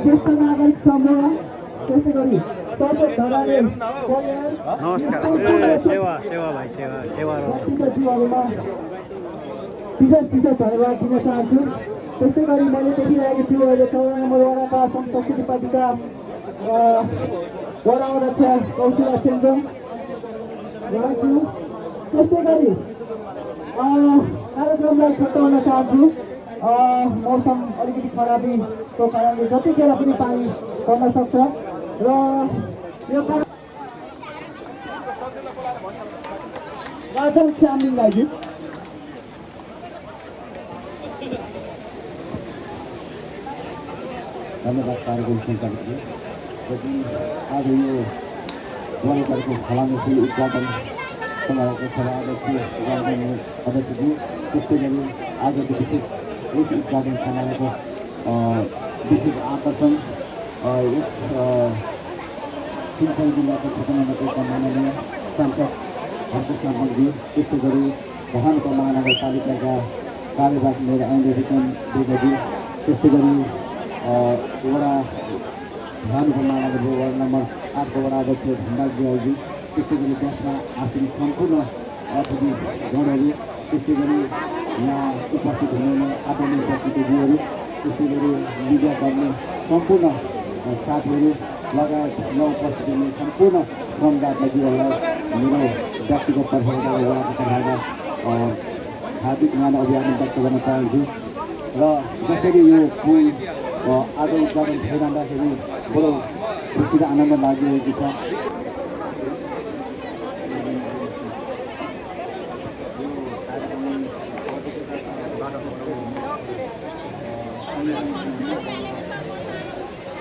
ज्येष्ठ नागरिक समूह त्यसै गरी नमस्कार सेवा सेवा भाइ सेवा सेवा धन्यवाद दिन चाहन्छु। त्यसै गरी मैले देखिरहेको छु अहिले 14 नम्बर वडाका संस्कृति पार्टीका वडा अध्यक्ष कौशिला सेन्जोङ छु। त्यसै गरी कार्यक्रमलाई छुट्याउन चाहन्छु। मौसम अलिकति खराबीको कारणले जतिखेर पनि पानी पर्न सक्छ र यो राजन चामलिङलाई धन्यवाद कार्यक्रम सञ्चालकले। आज यो वालिकाको फलामेसी उद्घाटन समारोहको सभा अध्यक्षज्यू त्यस्तै गरी आजको विशेष यस उद्घाटन समारोहको विशेष आकर्षण यस सिलगढी जिल्लाको प्रधानमन्त्रीका माननीय सांसद हरकृष्ण मन्त्री त्यस्तै गरी महानगर महानगरपालिकाका कार्यवाहक मेयर ऐन्द्र विक्रम देवजी त्यस्तै गरी वडा महानगर महानगर वार्ड नम्बर 8 को वडा अध्यक्ष भण्डार देवजी त्यस्तै गरी देशमा आसन सम्पूर्ण अतिथिगणहरू त्यस्तै गरी यहाँ उपस्थित हुनुहुने आदरणीय प्रतिनिधिहरू त्यस्तै गरी मिडियाकर्मी सम्पूर्ण साथीहरू लगायत नउपस्थित हुने सम्पूर्ण श्रमदाता दाजुहरूलाई मेरो व्यक्तिगत तर्फबाट वडाको तर्फबाट हार्दिक मान अभिवादन व्यक्त गर्न चाहन्छु। र जसरी यो पुल आज उद्घाटन भइरहँदाखेरि बडो खुसी र आनन्द लागिरहेको छ।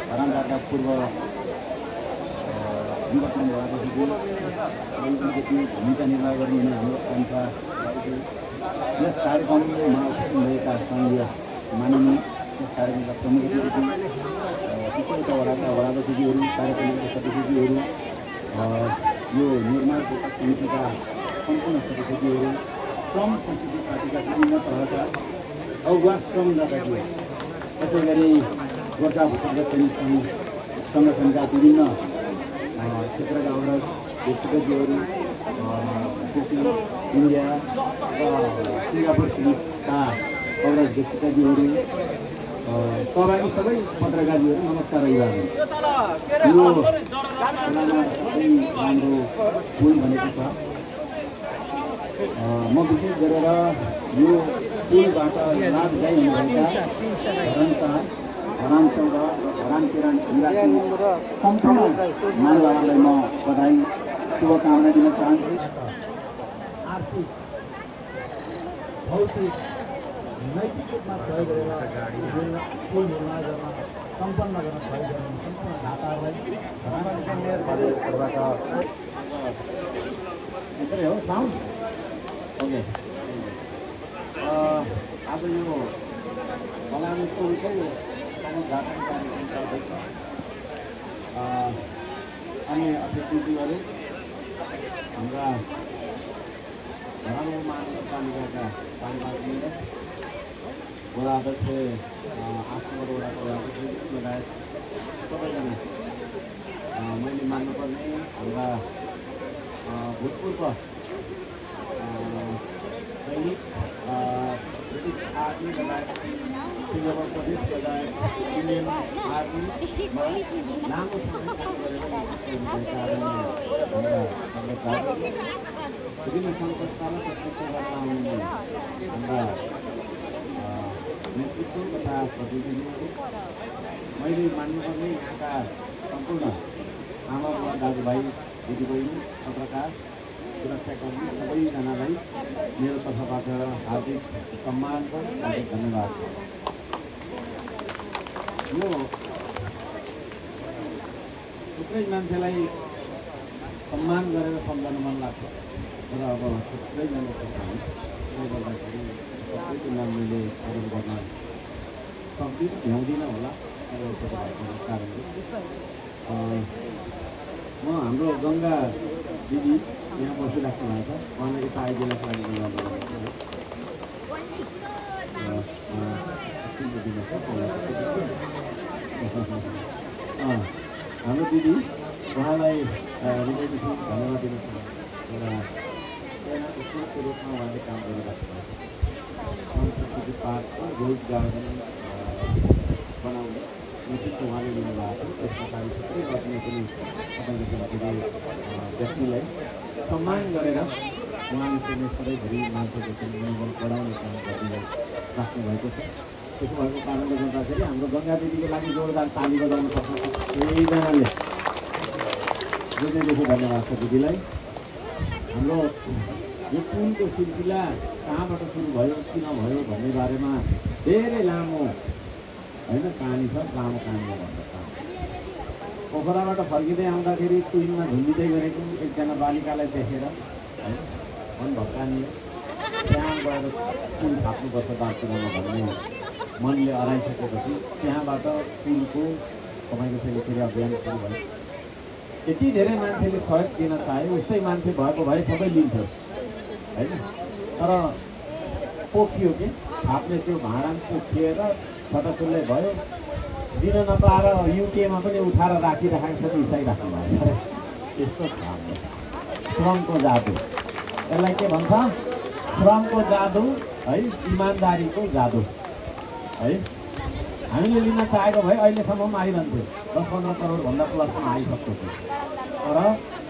धरानबाट पूर्व निर्वाचन भएपछि भूमिका निर्वाह गर्नुहुने हाम्रो संस्था यस कार्यक्रममा उपस्थित भएका सङ्घीय माननीय यस कार्यक्रमका प्रमुख अतिथि त्यस्तै वडाका वडाध्यक्षज्यूहरू कार्यक्रमका सदस्यज्यूहरू यो निर्माण समितिका सम्पूर्ण सदस्यज्यूहरू श्रम संस्कृति पार्टीका विभिन्न तहका अगुवा श्रमदाताज्यू त्यसै गरी गोर्खा भूतपूर्व सैनिक सङ्गठनका विभिन्न क्षेत्रका अग्रज व्यक्तिगतज्यूहरू इन्डिया र सिङ्गापुर सिरिजका अग्रज व्यक्तिगतज्यूहरू सहभागी सबै पत्रकारज्यूहरू नमस्कार अभिवादन। यो राम्रो पुल भनेको छ। म विशेष गरेर यो पुलबाट लाभदायी हुनुभएका धरानका धरानचौडा धरानकिरण सम्पूर्ण मानवहरूलाई म बधाई शुभकामना दिन चाहन्छु। आर्थिक भौतिक नैतिक रूपमा सहयोग गरेर पुल निर्माण गर्न सम्पन्न गर्न सहयोग गर्ने सम्पूर्ण दाताहरूलाई हो साउन्ड ओके। आज यो फलामेको उद्घाटन कार्यक्रम चल्दैछ। अनि अतिथिज्यूहरू हाम्रा धरान महानगरपालिकाका कार्यवाहक मेयर वडा अध्यक्ष 8 नम्बर वडाको अध्यक्ष लगायत सबैजना मैले मान्नुपर्ने हाम्रा भूतपूर्व सैनिक ब्रिटिस आर्मी लगायत सिङ्गापुर प्रदेश लगायत इन्डियन आर्मीमा लामो समय काम गरेर विभिन्न सङ्घ-संस्थामा प्रत्यक्ष गर्न आउने हाम्रा नेतृत्व तथा प्रतिनिधिहरू मैले मान्नुपर्ने यहाँका सम्पूर्ण आमा बुवा दाजुभाइ दिदीबहिनी पत्रकार सुरक्षाकर्मी सबैजनालाई मेरो तर्फबाट हार्दिक सम्मान र हार्दिक धन्यवाद। यो थुप्रै मान्छेलाई सम्मान गरेर सम्झाउन मन लाग्छ तर अब थुप्रैजना त्यसले गर्दाखेरि सबैको नाम मैले स्मरण गर्न सक्दिनँ भ्याउँदिनँ होला भएको कारणले म हाम्रो गङ्गा दिदी यहाँ बसिराख्नु भएको छ उहाँले यता आइदिनको लागि हाम्रो दिदी उहाँलाई हृदयदेखि धन्यवाद दिन चाहन्छु। एउटा सेनाको स्रोतको रूपमा उहाँले काम गरिराख्नु भएको छ। संस्कृति पार्कको रोज गार्डन बनाउने नेतृत्व उहाँले लिनुभएको छ। त्यसमा कार्य थुप्रै गर्ने पनि तपाईँको व्यक्तिलाई सम्मान गरेर उहाँले चाहिँ सधैँभरि मान्छेको मनोबल बढाउने काम गरिदिनु राख्नुभएको छ। त्यसो भएको कारणले गर्दाखेरि हाम्रो गङ्गा दिदीको लागि जोरदार ताली बजाउन सक्छ सबैजनाले। हृदयदेखि धन्यवाद छ दिदीलाई। हाम्रो यो पुलको सिलसिला कहाँबाट सुरु भयो किन भयो भन्ने बारेमा धेरै लामो होइन कहानी छ। लामो कहानीले भन्दा पोखराबाट फर्किँदै आउँदाखेरि ट्विनमा झुन्डिँदै गरेको एकजना बालिकालाई देखेर है मन भक्कानियो। त्यहाँ गएर पुल थाप्नुपर्छ दार्चुलामा भन्ने मनले अराइसकेपछि त्यहाँबाट पुलको तपाईँको फेरि अभियान सुरु भयो। यति धेरै मान्छेले सहयोग दिन चाहे उस्तै मान्छे भएको भए सबै लिन्थ्यो होइन। तर पोखियो कि थाप्ने त्यो भाँडा पोखिएर छटचुल्लै भयो। दिन नपाएर युकेमा पनि उठाएर राखिराखेको छ मिसाइराख्नु भयो। त्यस्तो छ हाम्रो श्रमको जादु। यसलाई के भन्छ? श्रमको जादु है, इमान्दारीको जादु है। हामीले लिन चाहेको भए अहिलेसम्म आइरहन्थ्यो 10-15 करोडभन्दा प्लसमा आइसक्यो थियो। तर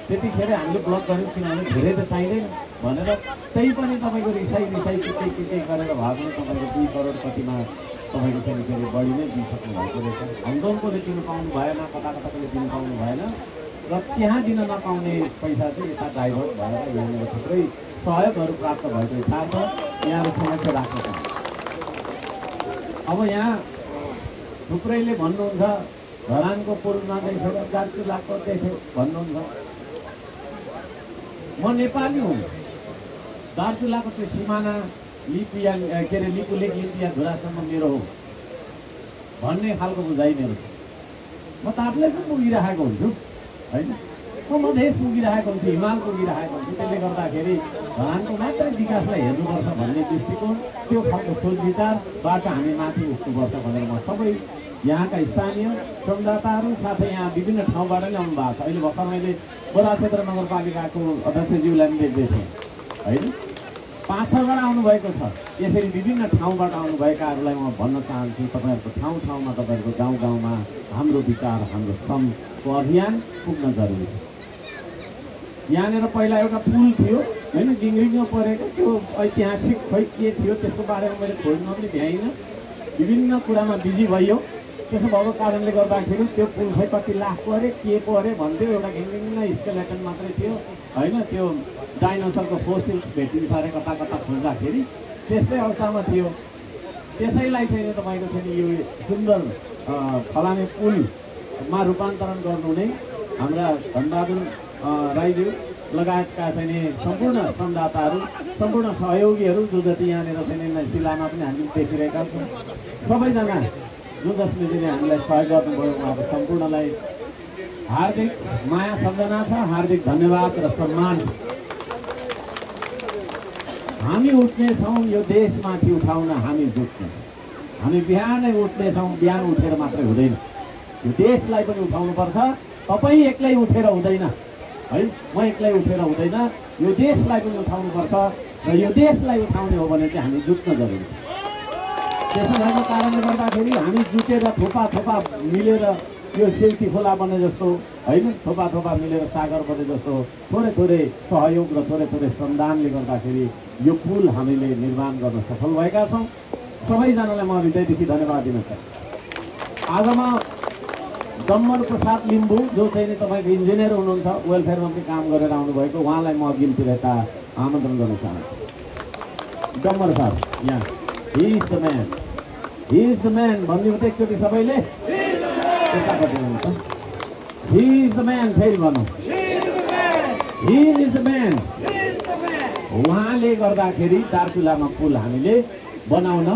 त्यतिखेर हामीले ब्लक गऱ्यौँ किनभने धेरै त चाहिँदैन भनेर त्यही पनि तपाईँको रिसाइ के गरेर भए पनि तपाईँको 2 करोड कतिमा तपाईँको फेरि बढी नै दिइसक्नु भएको रहेछ। हङकङकोले दिनु पाउनु भएन, कताकताकोले दिनु पाउनु भएन र त्यहाँ दिन नपाउने पैसा चाहिँ यता डाइभर्ट भएर यहाँनिर थुप्रै सहयोगहरू प्राप्त भएको हिसाब छ। यहाँहरू समस्या राख्नु छ। अब यहाँ थुप्रैले भन्नुहुन्छ धरानको पुलमा देखेर दार्चुलाको देख्यो भन्नुहुन्छ। म नेपाली हुँ। दार्चुलाको त्यो सिमाना लिपिया के अरे लिपुलेक लिपिया धुरासम्म मेरो हो भन्ने खालको बुझाइ मेरो छ। म त आफूलाई पनि पुगिरहेको हुन्छु होइन। म मधेस पुगिरहेको हुन्छु, हिमाल पुगिरहेको हुन्छु। त्यसले गर्दाखेरि धरानको मात्रै विकासलाई हेर्नुपर्छ भन्ने दृष्टिकोण त्यो खालको सोच विचारबाट हामी माथि उठ्नुपर्छ भनेर म सबै यहाँका स्थानीय संवाददाताहरू साथै यहाँ विभिन्न ठाउँबाट नै आउनु भएको छ। अहिले भर्खर मैले बोरा क्षेत्र नगरपालिकाको अध्यक्षज्यूलाई पनि देख्दै थिएँ होइन। 5-6बाट आउनुभएको छ। यसरी विभिन्न ठाउँबाट आउनुभएकाहरूलाई म भन्न चाहन्छु तपाईँहरूको ठाउँमा तपाईँहरूको गाउँमा हाम्रो विचार हाम्रो श्रमको अभियान पुग्न जरुरी छ। यहाँनिर पहिला एउटा पुल थियो होइन, गिङरिङमा परेको त्यो ऐतिहासिक खै के थियो त्यसको बारेमा मैले खोज्न पनि भ्याइनँ। विभिन्न कुरामा बिजी भइयो। त्यसो भएको कारणले गर्दाखेरि त्यो पुल खै कति लाख पऱ्यो के पऱ्यो भन्थ्यो। एउटा गिङरिङ स्केलेटन मात्रै थियो होइन। त्यो डाइनोसरको फोसिल्स भेटिन्छ अरे कता खोज्दाखेरि त्यस्तै अवस्थामा थियो। त्यसैलाई चाहिँ तपाईँको चाहिँ यो सुन्दर फलामे पुलमा रूपान्तरण गर्नु नै हाम्रा धनबहादुर राईज्यू लगायतका चाहिँ सम्पूर्ण संवाददाताहरू सम्पूर्ण सहयोगीहरू जो जति यहाँनिर चाहिँ जिल्लामा पनि हामीले देखिरहेका छौँ सबैजना जो जसले चाहिँ हामीलाई सहयोग गर्नुभयो उहाँको सम्पूर्णलाई हार्दिक माया सम्झना छ, हार्दिक धन्यवाद र सम्मान। हामी उठ्नेछौँ यो देशमाथि उठाउन हामी जुट्नेछौँ। हामी बिहानै उठ्नेछौँ, बिहान उठेर मात्रै हुँदैन, यो देशलाई पनि उठाउनुपर्छ। तपाईँ एक्लै उठेर हुँदैन है, म एक्लै उठेर हुँदैन, यो देशलाई पनि उठाउनुपर्छ र यो देशलाई उठाउने हो भने चाहिँ हामी जुट्न जरुरी छ। त्यसो भएको कारणले गर्दाखेरि हामी जुटेर थोपा मिलेर यो सेउटी खोला बने जस्तो होइन, थोपा मिलेर सागर बने जस्तो थोरै सहयोग र थोरै श्रमदानले गर्दाखेरि यो पुल हामीले निर्माण गर्न सफल भएका छौँ। सबैजनालाई म हृदयदेखि धन्यवाद दिन चाहन्छु। आज म डम्बर प्रसाद लिम्बू जो चाहिँ तपाईँको इन्जिनियर हुनुहुन्छ, वेलफेयरमा पनि काम गरेर आउनुभएको, उहाँलाई म अघिल्तिर यता आमन्त्रण गर्न चाहन्छु। डम्बर सर यहाँ हि इज द म्यान भनिदिनु त एकचोटि सबैले। हि इज द म्यान, फेरि भनौँ हि इज द म्यान। उहाँले गर्दाखेरि दार्चुलामा पुल हामीले बनाउन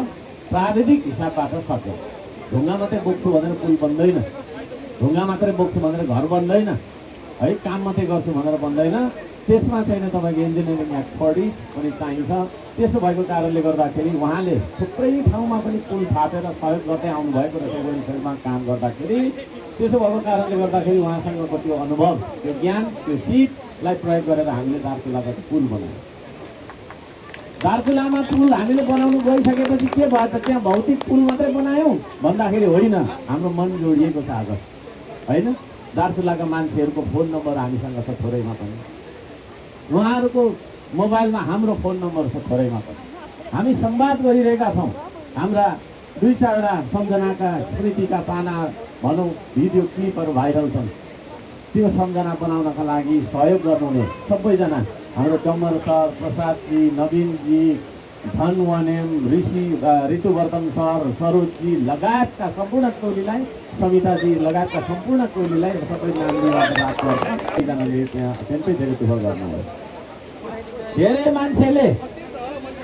प्राविधिक हिसाबबाट सक्यौँ। ढुङ्गा मात्रै बोक्छु भनेर पुल बन्दैन। ढुङ्गा मात्रै बोक्छु भनेर घर बन्दैन है, काम मात्रै गर्छु भनेर बन्दैन। त्यसमा चाहिँ तपाईँको इन्जिनियरिङ एक्ट 40 पनि चाहिन्छ। त्यसो भएको कारणले गर्दाखेरि उहाँले थुप्रै ठाउँमा पनि पुल थापेर सहयोग गर्दै आउनुभएको रहेछ वेलफेयरमा काम गर्दाखेरि। त्यसो भएको कारणले गर्दाखेरि उहाँसँगको त्यो अनुभव, त्यो ज्ञान, त्यो सिपलाई प्रयोग गरेर हामीले दार्चुलाबाट पुल बनायौँ। दार्चुलामा पुल हामीले बनाउनु गइसकेपछि के भयो त, त्यहाँ भौतिक पुल मात्रै बनायौँ भन्दाखेरि होइन, हाम्रो मन जोडिएको छ आज होइन। दार्चुलाका मान्छेहरूको फोन नम्बर हामीसँग छ थोरैमा पनि, उहाँहरूको मोबाइलमा हाम्रो फोन नम्बर छ थोरैमा पनि। हामी संवाद गरिरहेका छौँ। हाम्रा 2-4वटा सम्झनाका स्मृतिका पाना भनौँ भिडियो क्लिपहरू भाइरल छन्। त्यो सम्झना बनाउनका लागि सहयोग गर्नुहुने सबैजना हाम्रो कमल सर, प्रसादजी, नवीनजी, धनवानेम, ऋतुवर्धन सर, सरोजजी लगायतका सम्पूर्ण टोलीलाई, समिताजी लगायतका सम्पूर्ण टोलीलाई सबै नाम लिएर बात गर्छ। एकजनाले त्यहाँ अत्यन्तै धेरै दुःख गर्नुभयो। धेरै मान्छेले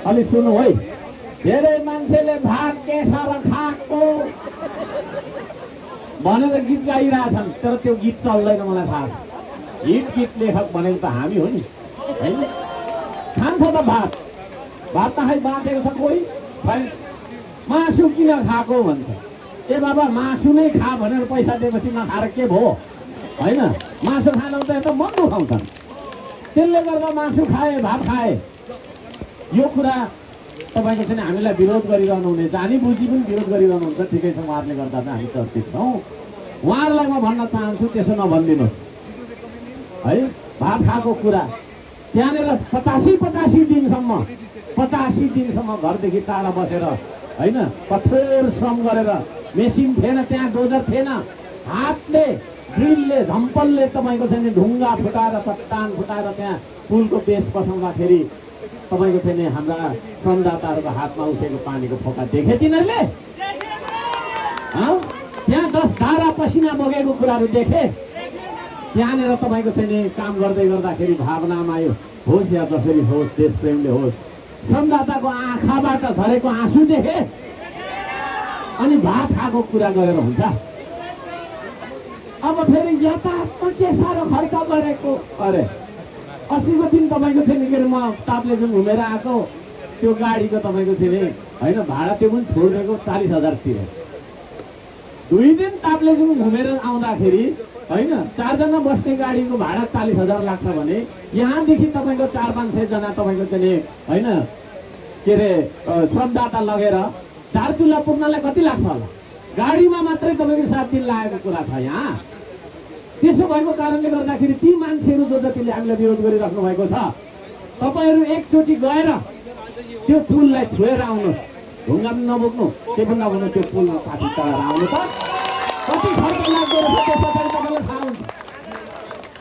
अलि सुन्नु है, धेरै मान्छेले भात के छ र खाएको भनेर गीत गाइरहेछन्, तर त्यो गीत चल्दैन। मलाई थाहा छ, हिट गीत लेखक भनेको त हामी हो नि होइन। खान्छ त भात, भात त खाइ बाँचेको छ कोही, मासु किन खाएको भन्छ। ए बाबा मासु नै खा भनेर पैसा दिएपछि नखाएर के भयो होइन। मासु खानु त यता मन दुखाउँछन्, त्यसले गर्दा मासु खाए, भात खाए। यो कुरा तपाईँको चाहिँ हामीलाई विरोध गरिरहनु हुने, जानी बुझी पनि विरोध गरिरहनुहुन्छ। ठिकै छ, उहाँहरूले गर्दा चाहिँ हामी चर्चित छौँ। उहाँहरूलाई म भन्न चाहन्छु त्यसो नभनिदिनुहोस् है। भात खाएको कुरा त्यहाँनिर 85 दिनसम्म घरदेखि टाढा बसेर होइन, कठोर श्रम गरेर, मेसिन थिएन त्यहाँ, डोजर थिएन, हातले ड्रिलले झम्पलले तपाईँको चाहिँ ढुङ्गा फुटाएर, चट्टान फुटाएर त्यहाँ पुलको बेस बसाउँदाखेरि तपाईँको चाहिँ हाम्रा श्रमदाताहरूको हातमा उठेको पानीको फोका देखे तिनीहरूले? त्यहाँ 10 धारा पसिना बगेको कुराहरू देखे। त्यहाँनिर तपाईँको चाहिँ काम गर्दै गर्दाखेरि भावनामा आयो, होस् या जसरी होस्, देश प्रेमले होस्, श्रमदाताको आँखाबाट झरेको आँसु देखे। अनि भात खाएको कुरा गरेर हुन्छ। अब फेरि यातायातमा के साह्रो खर्च गरेको। अरे अस्तिको दिन तपाईँको थियो नि, के अरे म ताप्लेजुङ घुमेर आएको, त्यो गाडीको तपाईँको थियो नि होइन, भाडा त्यो पनि छोडिदिएको 40,000 तिरे। 2 दिन ताप्लेजुङ घुमेर आउँदाखेरि होइन, 4 जना बस्ने गाडीको भाडा 40,000 लाग्छ भने यहाँदेखि तपाईँको 4-5-6 जना तपाईँको चाहिँ होइन के अरे श्रमदाता लगेर दार्चुला पुग्नलाई कति लाग्छ होला? गाडीमा मात्रै तपाईँको 7 दिन लागेको कुरा छ यहाँ। त्यसो भएको कारणले गर्दाखेरि ती मान्छेहरू जो जतिले हामीलाई विरोध गरिराख्नु भएको छ, तपाईँहरू एकचोटि गएर त्यो पुललाई छोएर आउनुहोस्। ढुङ्गा पनि नबोक्नु, केही पनि नबोक्नु, त्यो पुल माथि चढाएर आउनु त कति खर्च लाग्दो रहेछ त्यो पछाडि तपाईँलाई थाहा हुन्छ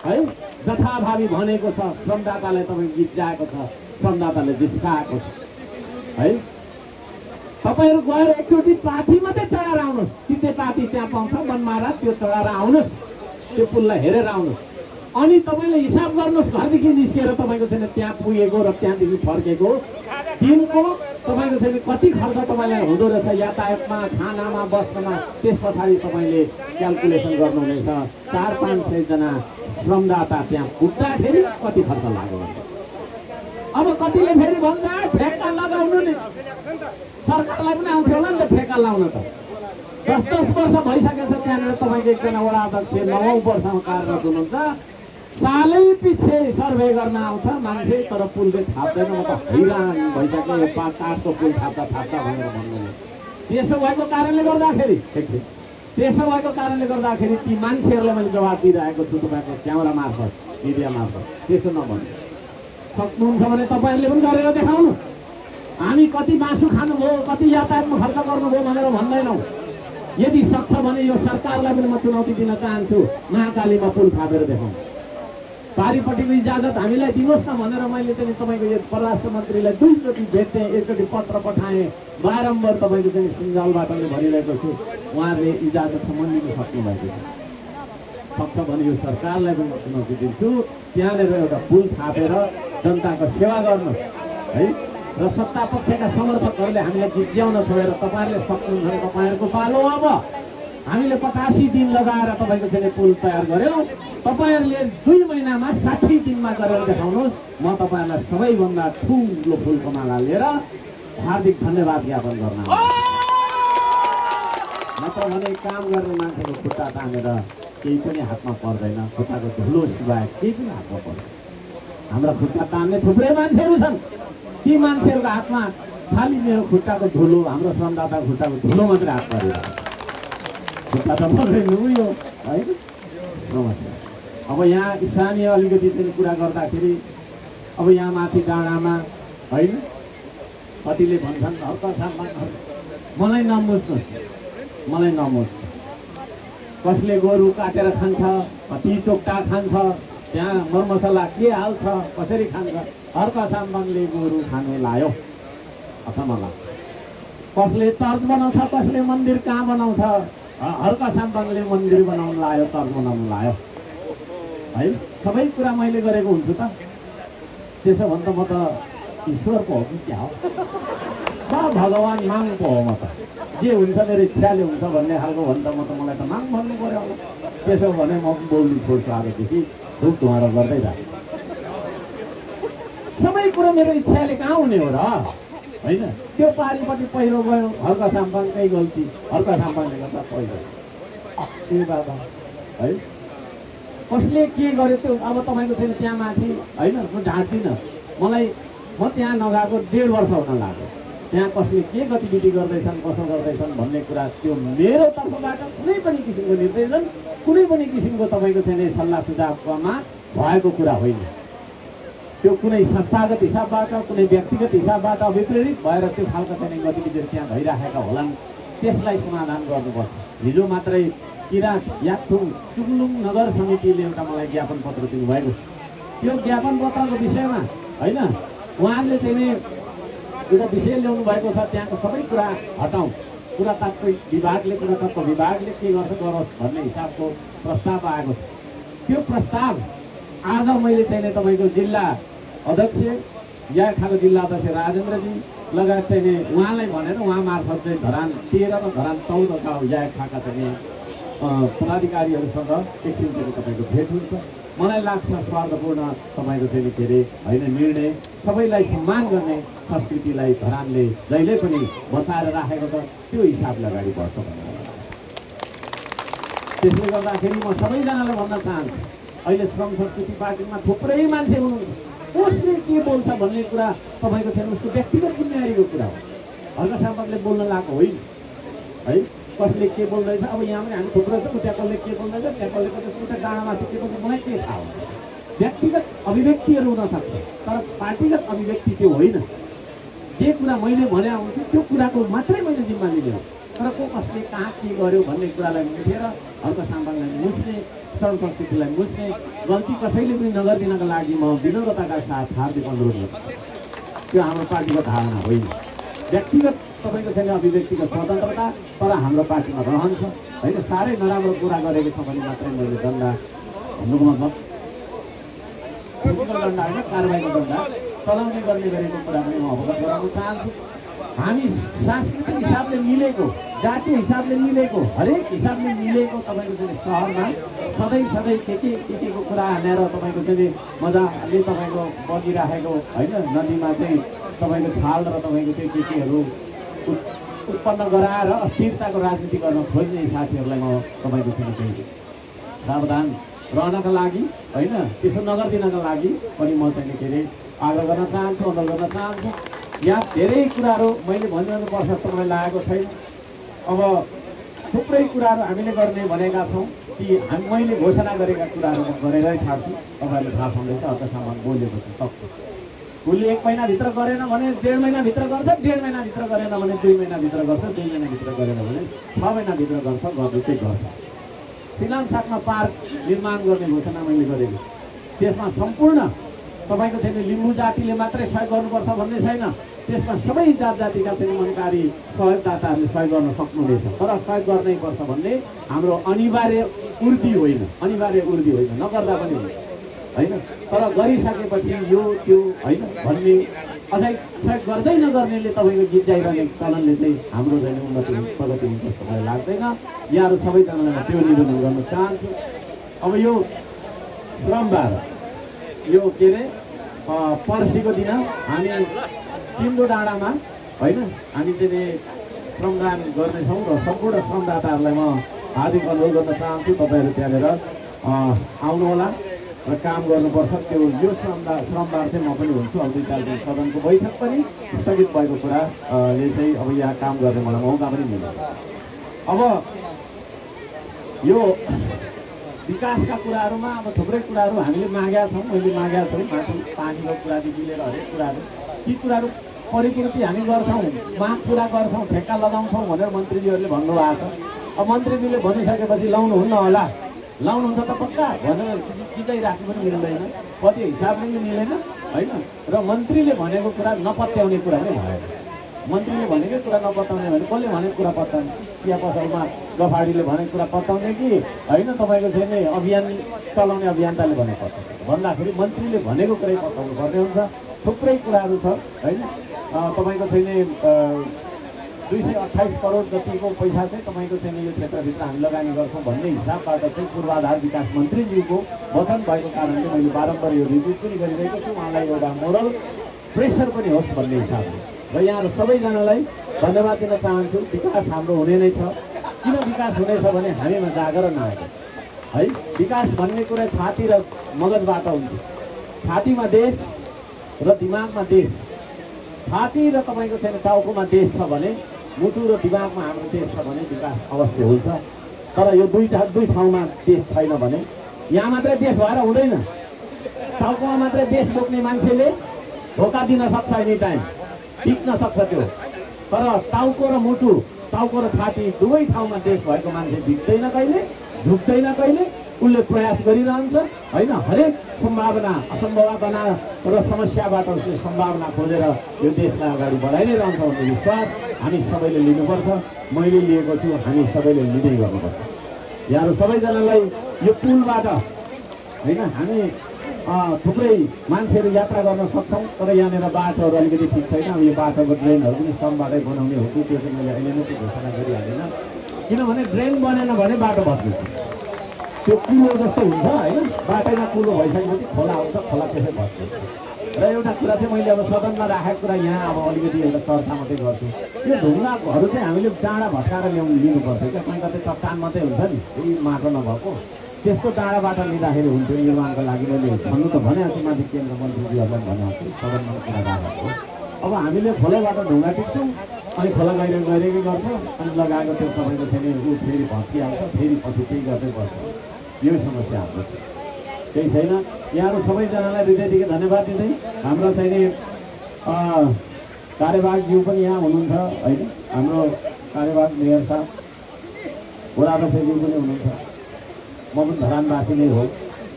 है। जथाभावी भनेको छ, श्रमदातालाई तपाईँको गीत गाएको छ, श्रमदाताले जिस्काएको छ है। तपाईँहरू गएर एकचोटि पाथी मात्रै चढाएर आउनुहोस्। तिते पाथी त्यहाँ पाउँछ बनमारा, त्यो चढाएर आउनुहोस्, त्यो पुललाई हेरेर आउनुहोस्। अनि तपाईँले हिसाब गर्नुहोस् घरदेखि निस्किएर तपाईँको छैन त्यहाँ पुगेको र त्यहाँदेखि फर्केको दिनको तपाईँको छैन कति खर्च तपाईँलाई हुँदो रहेछ यातायातमा, खानामा, बस्नमा। त्यस पछाडि तपाईँले क्यालकुलेसन गर्नुहुनेछ 4-5-6 जना श्रमदाता त्यहाँ पुग्दाखेरि कति खर्च लाग्यो। अब कतिले फेरि भन्छ ठेक्का लगाउनु नि, सरकारलाई पनि आउँथ्यो होला नि त ठेक्का लाउन त। 10-10 वर्ष भइसकेको छ त्यहाँनिर तपाईँको एकजना वडा अध्यक्ष 9औं वर्षमा कार्यरत हुनुहुन्छ। सालै पछि सर्वे गर्न आउँछ मान्छे, तर पुलले थाप्दैन। म त हैरान भइसक्यो, यो काठको पुल थाप्दा भनेर भन्नु। त्यसो भएको कारणले गर्दाखेरि ती मान्छेहरूलाई मैले जवाब दिइरहेको छु तपाईँको क्यामेरा मार्फत, मिडिया मार्फत। त्यसो नभन्नु, सक्नुहुन्छ भने तपाईँहरूले पनि गरेर देखाउनु। हामी कति मासु खानुभयो, कति यातायातमा खर्च गर्नुभयो भनेर भन्दैनौँ। यदि सक्छ भने यो सरकारलाई पनि म चुनौती दिन चाहन्छु, महाकालीमा पुल थापेर देखाउँ। पारिपट्टिको इजाजत हामीलाई दिनुहोस् न भनेर मैले चाहिँ तपाईँको यो परराष्ट्र मन्त्रीलाई 2 चोटि भेट्थेँ, एकचोटि पत्र पठाएँ, बारम्बार तपाईँको चाहिँ सिङ्जालबाट भनिरहेको छु। उहाँहरूले इजाजतसम्म लिनु सक्नु भएको छ। सक्छ भने यो सरकारलाई पनि म चुनौती दिन्छु, त्यहाँनिर एउटा पुल थापेर जनताको सेवा गर्नु है। र सत्ता पक्षका समर्थकहरूले हामीलाई जित्याउन छोडेर तपाईँहरूले सक्नुहुन्छ भने तपाईँहरूको पालो अब हामीले 85 दिन लगाएर तपाईँको चाहिँ पुल तयार गऱ्यौँ। तपाईँहरूले 2 महिनामा 60 दिनमा गरेर देखाउनुहोस्। म तपाईँहरूलाई सबैभन्दा ठुलो फुलको माला लिएर हार्दिक धन्यवाद ज्ञापन गर्न नत्र भने काम गर्ने मान्छेको खुट्टा तानेर केही पनि हातमा पर्दैन। खुट्टाको धुलो सिवाय केही पनि हातमा पर्दैन। हाम्रा खुट्टा तान्ने थुप्रै मान्छेहरू छन्। ती मान्छेहरूको हातमा खालि मेरो खुट्टाको धुलो, हाम्रो श्रमदाता खुट्टाको धुलो मात्रै हात परेर खुट्टा त पर्दैन उयो है। नमस्कार। अब यहाँ स्थानीय अलिकति चाहिँ कुरा गर्दाखेरि अब यहाँ माथि डाँडामा होइन कतिले भन्छन् हल्का सामान मलाई नमुस् कसले गोरु काटेर खान्छ, कति चोक्टा खान्छ, त्यहाँ मरमसला के हाल्छ, कसरी खान्छ। हर्का साम्बाङले गोरु खानु लायो अथवा लाग्छ। कसले चर्च बनाउँछ, कसले मन्दिर कहाँ बनाउँछ। हर्का साम्बाङले मन्दिर बनाउनु लायो, चर्च बनाउनु लायो है। सबै कुरा मैले गरेको हुन्छु त। त्यसो भने त म त ईश्वर पो हो कि क्या हो, भगवान् माङ पो हो। म त जे हुन्छ मेरो इच्छाले हुन्छ भन्ने खालको भने त मलाई त माङ भन्नु पऱ्यो होला। त्यसो भने म बोल्नु छोड्छु आजदेखि, धुप धुवारो गर्दै जान्छु। सबै कुरो मेरो इच्छाले कहाँ हुने हो र होइन। त्यो पारिपट्टि पहिरो गयो, हल्का साम्बाङकै गल्ती, हल्का साम्बाङले गर्दा पहिरो ए बाबा है। कसले के गर्यो त्यो अब तपाईँको छैन त्यहाँ माथि होइन। म ढाँट्दिनँ, म त्यहाँ नगएको 1.5 वर्ष हुन लाग्यो। त्यहाँ कसले के गतिविधि गर्दैछन्, कसो गर्दैछन् भन्ने कुरा त्यो मेरो तर्फबाट कुनै पनि किसिमको निर्देशन, कुनै पनि किसिमको तपाईँको छैन सल्लाह सुझावमा भएको कुरा होइन। त्यो कुनै संस्थागत हिसाबबाट, कुनै व्यक्तिगत हिसाबबाट विप्रेरित भएर त्यो खालका चाहिँ गतिविधिहरू त्यहाँ भइराखेका होलान्। त्यसलाई समाधान गर्नुपर्छ। हिजो मात्रै किराँत याकथुङ चुङलुङ नगर समितिले एउटा मलाई ज्ञापन पत्र दिनुभएको। त्यो ज्ञापन पत्रको विषयमा होइन उहाँहरूले चाहिँ एउटा विषय ल्याउनु भएको छ। त्यहाँको सबै कुरा हटाउँ, पुरातत्व विभागले के गर्छ गरोस् भन्ने हिसाबको प्रस्ताव आएको छ। त्यो प्रस्ताव आज मैले चाहिँ तपाईँको जिल्ला अध्यक्ष याखाको जिल्ला अध्यक्ष राजेन्द्रजी लगायत चाहिँ उहाँलाई भनेर उहाँ मार्फत चाहिँ धरान 13 र धरान 14 का याखाका चाहिँ पदाधिकारीहरूसँग एकछिन चाहिँ तपाईँको भेट हुन्छ। मलाई लाग्छ स्वार्थपूर्ण तपाईँको चाहिँ के अरे होइन निर्णय सबैलाई सम्मान गर्ने संस्कृतिलाई धरानले जहिले पनि बचाएर राखेको छ। त्यो हिसाबले अगाडि बढ्छ भन्ने त्यसले गर्दाखेरि म सबैजनालाई भन्न चाहन्छु, अहिले श्रम संस्कृति पार्टीमा थुप्रै मान्छे हुनुहुन्छ। कसले के बोल्छ भन्ने कुरा तपाईँको छैन, उसको व्यक्तिगत जिम्मेवारीको कुरा हो। हल्का साम्बाङले बोल्न लागेको होइन है। कसले के बोल्दैछ अब यहाँ पनि हामी थुप्रो छ। उता कसले के बोल्दैछ, त्यहाँ कसले उता डाँडामा के बोल्छ मलाई के थाहा हुन्छ। व्यक्तिगत अभिव्यक्तिहरू हुनसक्छ तर पार्टीगत अभिव्यक्ति त्यो होइन। जे कुरा मैले भने आउँछु त्यो कुराको मात्रै मैले जिम्मा लिने हो। तर को कसले कहाँ के गर्यो भन्ने कुरालाई मुछेर हल्का साम्बाङलाई मुछ्ने, श्रम संस्कृतिलाई मुछ्ने गल्ती कसैले पनि नगरिदिनको लागि म विनम्रताका साथ हार्दिक अनुरोध गर्छु। त्यो हाम्रो पार्टीको धारणा होइन। व्यक्तिगत तपाईँको छैन अभिव्यक्तिको स्वतन्त्रता तर हाम्रो पार्टीमा रहन्छ होइन। साह्रै नराम्रो कुरा गरेको छ भने मात्रै मैले दण्ड भन्नुको मतलब फिजिकल दण्ड होइन, कारबाहीको दण्ड चलाउने गर्ने गरेको कुरा पनि म अवगत गराउन चाहन्छु। हामी सांस्कृतिक हिसाबले मिलेको, जातीय हिसाबले मिलेको, हरेक हिसाबले मिलेको तपाईँको चाहिँ सहरमा सधैँ के को कुरा हानेर तपाईँको चाहिँ मजाले तपाईँको बगिराखेको होइन। नदीमा चाहिँ तपाईँको छाल र तपाईँको चाहिँ केहरू उत्पन्न गराएर अस्थिरताको राजनीति गर्न खोज्ने साथीहरूलाई म तपाईँको चाहिँ सावधान रहनका लागि होइन, त्यसो नगरिदिनका लागि पनि म चाहिँ के अरे आग्रह गर्न चाहन्छु, अनुरोध गर्न चाहन्छु। यहाँ धेरै कुराहरू मैले भनिरहनुपर्छ समय लागेको छैन। अब थुप्रै कुराहरू हामीले गर्ने भनेका छौँ कि मैले घोषणा गरेका कुराहरू म गरेरै छाड्छु। तपाईँहरूले थाहा छँदैछ अर्को सामान बोलेपछि सक्छु। उसले 1 महिनाभित्र गरेन भने 1.5 महिनाभित्र गर्छ, 1.5 महिनाभित्र गरेन भने 2 महिनाभित्र गर्छ, 2 महिनाभित्र गरेन भने 6 महिनाभित्र गर्छ, गर्दै गर्छ। सिलाङसाकमा पार्क निर्माण गर्ने घोषणा मैले गरेको। त्यसमा सम्पूर्ण तपाईँको छैन लिम्बू जातिले मात्रै सहयोग गर्नुपर्छ भन्ने छैन। त्यसमा सबै जातिका चाहिँ मनकारी सहयोगदाताहरूले सहयोग गर्न सक्नुहुनेछ। तर सहयोग गर्नैपर्छ भन्ने हाम्रो अनिवार्य उर्दी होइन, नगर्दा पनि होइन। तर गरिसकेपछि यो त्यो होइन भन्ने अझै सहयोग गर्दै नगर्नेले तपाईँको गीत गाइरहने चलनले चाहिँ हाम्रो चाहिँ उन्नति प्रगति हुन्छ जस्तो मलाई लाग्दैन। यहाँहरू सबैजनालाई म त्यो निवेदन गर्न चाहन्छु। अब यो श्रमबार यो के अरे पर्सिको दिन हामी तिम्रो डाँडामा होइन हामी चाहिँ श्रमदान गर्नेछौँ र सम्पूर्ण श्रमदाताहरूलाई म हार्दिक अनुरोध गर्न चाहन्छु तपाईँहरू त्यहाँनिर आउनुहोला र काम गर्नुपर्छ। त्यो यो श्रमबार चाहिँ म पनि हुन्छु। अब 2-4 दिन सदनको बैठक पनि स्थगित भएको कुराले चाहिँ अब यहाँ काम गर्ने मलाई मौका पनि मिल्छ। अब यो विकासका कुराहरूमा अब थुप्रै कुराहरू हामीले मागेका छौँ, मैले मागेका छौँ। माथि पानीको कुरादेखि लिएर हरेक कुराहरू ती कुराहरू परिपूर्ति हामी गर्छौँ, माग पुरा गर्छौँ, ठेक्का लगाउँछौँ भनेर मन्त्रीजीहरूले भन्नुभएको छ। अब मन्त्रीजीले भनिसकेपछि लाउनुहुन्न होला, लाउनुहुन्छ त पक्का भनेर चिताइ राख्नु पनि मिल्दैन, कति हिसाबले पनि मिलेन होइन। र मन्त्रीले भनेको कुरा नपत्याउने कुरा नै भएन। मन्त्रीले भनेकै कुरा नपत्याउने भने कसले भनेको कुरा पत्याउने? चिया पसलमा गफाडीले भनेको कुरा पत्याउने कि होइन तपाईँको चाहिँ नि अभियान चलाउने अभियन्ताले भनेको पत्याउने भन्दाखेरि मन्त्रीले भनेको कुरै पत्याउनु पर्ने हुन्छ। थुप्रै कुराहरू छ होइन। तपाईँको चाहिँ नि 228 करोड जतिको पैसा चाहिँ तपाईँको चाहिँ यो क्षेत्रभित्र हामी लगानी गर्छौँ भन्ने हिसाबबाट चाहिँ पूर्वाधार विकास मन्त्रीज्यूको वचन भएको कारणले मैले बारम्बार यो रिपोर्ट पनि गरिरहेको छु। उहाँलाई एउटा मोरल प्रेसर पनि होस् भन्ने हिसाबले र यहाँहरू सबैजनालाई धन्यवाद दिन चाहन्छु। विकास हाम्रो हुने नै छ। किन विकास हुनेछ भने हामीमा जागरण आएको है। विकास भन्ने कुरा छाती र मगजबाट हुन्छ। छातीमा देश र दिमागमा देश, छाती र तपाईँको चाहिँ टाउकोमा देश छ भने, मुटु र दिमागमा हाम्रो देश छ भने विकास अवश्य हुन्छ। तर यो दुई ठाउँमा देश छैन भने यहाँ मात्रै देश भएर हुँदैन। टाउकोमा मात्रै देश बोक्ने मान्छेले धोका दिन सक्छ, एनी टाइम टिक्न सक्छ त्यो। तर टाउको र मुटु, टाउको र छाती दुवै ठाउँमा देश भएको मान्छे बित्दैन कहिले, झुक्दैन कहिले, उसले प्रयास गरिरहन्छ होइन। हरेक सम्भावना असम्भावना र समस्याबाट उसले सम्भावना खोजेर यो देशलाई अगाडि बढाइ नै रहन्छ भन्ने विश्वास हामी सबैले लिनुपर्छ। मैले लिएको छु, हामी सबैले लिँदै गर्नुपर्छ। यहाँहरू सबैजनालाई यो पुलबाट होइन हामी थुप्रै मान्छेहरू यात्रा गर्न सक्छौँ। तर यहाँनिर बाटोहरू अलिकति ठिक छैन। अब यो बाटोको ड्रेनहरू पनि श्रमबाटै बनाउने हो कि त्यो चाहिँ मैले अहिले नै त्यो घोषणा गरिहालेन। किनभने ड्रेन बनेन भने बाटो भत्किन्छ, त्यो कुलो जस्तो हुन्छ होइन। बाटैमा कुलो भइसकेपछि खोला आउँछ, खोला त्यसै भत्किन्छ। र एउटा कुरा चाहिँ मैले अब सदनमा राखेको कुरा यहाँ अब अलिकति एउटा चर्चा मात्रै गर्छु। यो ढुङ्गाहरू चाहिँ हामीले डाँडा भत्काएर लिनुपर्छ क्या। कहीँ कतै चट्टान मात्रै हुन्छ नि, त्यही माटो नभएको त्यस्तो डाँडाबाट लिँदाखेरि हुन्थ्यो निर्माणको लागि। मैले भन्नु त भनेको छु, माथि केन्द्र मन्त्रीज्यूहरूलाई भनेको छु, सदनमा कुरा राखेको हो। अब हामीले खोलाबाट ढुङ्गा टिप्छौँ अनि खोला गहिरेकै गर्छ अनि लगाएको त्यो तपाईँको चाहिँ ऊ फेरि भत्किहाल्छ, फेरि पछि त्यही गर्दै बस्छ। यही समस्या हाम्रो छ, केही छैन। यहाँहरू सबैजनालाई हृदयदेखि धन्यवाद दिँदै हाम्रो चाहिँ नि कार्यवाहकज्यू पनि यहाँ हुनुहुन्छ होइन। हाम्रो कार्यवाहक मेयर साहब, वडाध्यक्षज्यू पनि हुनुहुन्छ। म पनि धरानवासी नै हो,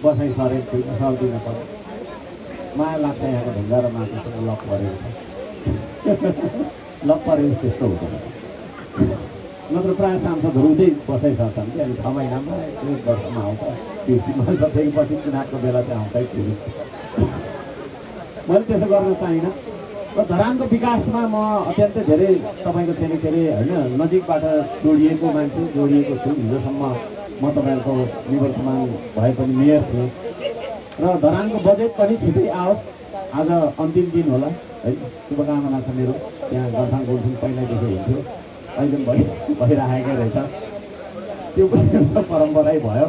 बसाइ सरेको छुइनँ, सक्दिनँ पर्छ। माया लाग्छ यहाँको ढुङ्गा र माथिसँग लक परेको छ। लक परेको त्यस्तो हुँदैन, नत्र प्रायः सांसदहरू उतै बसाइ सर्छन् कि अनि 6 महिनामा 1 वर्षमा आउँछ। त्यो फेरि पछि चुनावको बेला चाहिँ आउँछै फेरि। मैले त्यसो गर्न चाहिनँ। र धरानको विकासमा म अत्यन्तै धेरै तपाईँको चाहिँ के अरे होइन नजिकबाट जोडिएको मान्छे, जोडिएको छु। हिजोसम्म म तपाईँहरूको निवर्तमान भए पनि मेयर थिएँ र धरानको बजेट पनि छिटै आओस्। आज अन्तिम दिन होला है, शुभकामना छ मेरो। यहाँ गन्थाङ गोल्छुङ पहिल्यैदेखि हुन्थ्यो, अहिले पनि भइराखेकै रहेछ। त्यो पनि एउटा परम्परै भयो,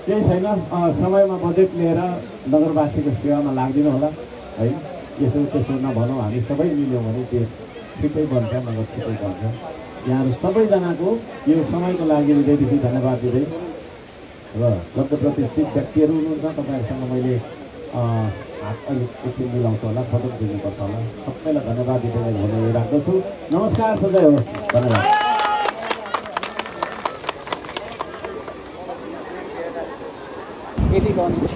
केही छैन। समयमा बजेट लिएर नगरवासीको सेवामा लाग्दिनु होला है। यसो त्यसो नभनौँ, हामी सबै मिल्यौँ भने त्यो छिटै बन्छ, नगद छिटै बन्छ। यहाँहरू सबैजनाको यो समयको लागि हृदयदेखि धन्यवाद दिँदै र लब्धप्रतिष्ठित व्यक्तिहरू हुनुहुन्छ, तपाईँहरूसँग मैले हात अलिक एकछिन मिलाउँछु होला, फोटो दिनुपर्छ होला। सबैलाई धन्यवाद दिँदै भने राख्दछु। नमस्कार, सधैँ होस्, धन्यवाद। यति गर्नु